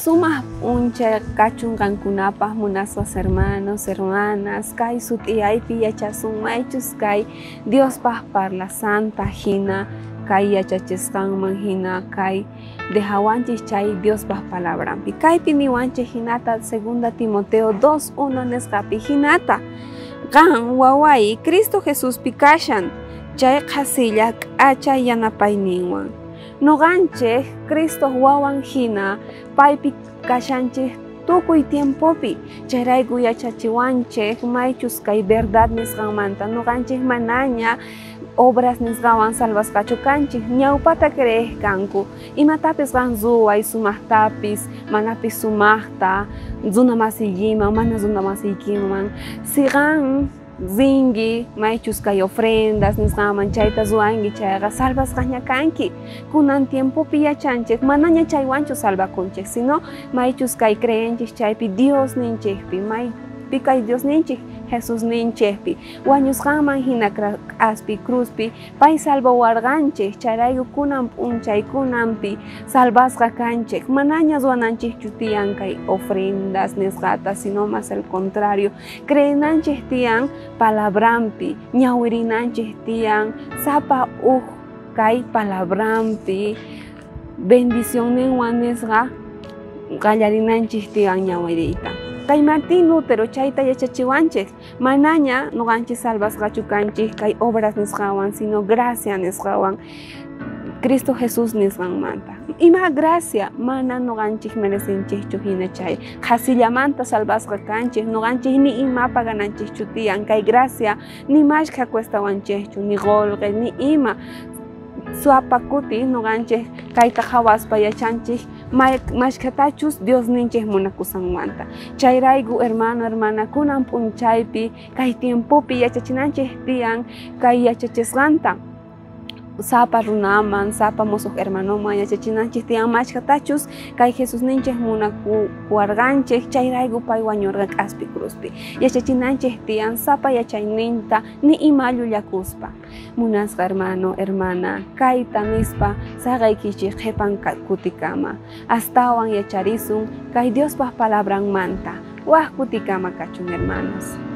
Sumah uncha kachunqankunapaq munasqas hermanos, hermanas, kay sut'iyaypi yachasunmaychus kay Diospaq parla santa hina kay yachachisqanman hina kay dejawanchik chay Diospaq palabranpi. Kaypi niwanchik hinata 2 Timoteo 2:1 nisqapi hinata qan waway Cristo Jesuspi kashan chay qasilla k'acha yanapayninwan. Nuqanchik Cristo wawan hina paypi kashanchik tukuy tiempopi chayrayku yachachiwanchik maychus kay verdad nisqanmanta nuqanchik manaña obras nisqawan salvasqachu kanchik ñawpata creejkanku imatapis qan ruway sumaqtapis manapis sumaqta runa masiykiman mana runa masiykiman si qan rinki maychus kay ofrendas nisqaman chayta ruwanki chayqa salvasqaña kanki kunan tiempopi yachanchik manaña chaywanchu salvakunchik sino maychus kay creenchik chaypi Dios ninchikpi maypi kay Dios ninchik Jesús ninchikpi wañusqanman hina aspi cruzpi pay salvawarqanchik chayrayku kunan p'unchay kunanpi salvasqa kanchik manaña ruwananchikchu tiyan kay ofrendas nisqata sino más al contrario creenanchik tiyan palabrampi ñawirinanchik tiyan sapa kay palabrampi bendición ninwan nisqa qallarinanchik tiyan ñawiriyta. Kay Martín Lutero chayta yachachiwanchik manaña nuqanchik salvasqachu kanchik kay obras nisqawan sino gracia nisqawan Cristo Jesús nisqanmanta. Ima gracia mana nuqanchik meresinchikchu hina chay qasillamanta salvasqa kanchik nuqanchik ni imapa gananchikchu tiyan kay gracia ni mashka cuestawanchikchu ni golqe ni ima suapakuti nuqanchik kayta hawaspa yachanchik mashkatachus Dios ninchik munakusanmanta. Chayrayku hermano hermana kunan p'unchaypi kay tiempopi yachachinanchik tiyan kay yachachisqanta sapa runaman sapa musuq hermanoman yachachinanchik tiyan mashkatachus kay Jesús ninchik munakuwarqanchik chayrayku pay wañurqa k'aspi cruzpi yachachinanchik tiyan sapa yachayninta ni ima llullakuspa munasqa hermano hermana kayta nispa saqaykichik qhipan kutikama astawan yacharisun kay Diospaq palabranmanta waq kutikama kachun hermanos.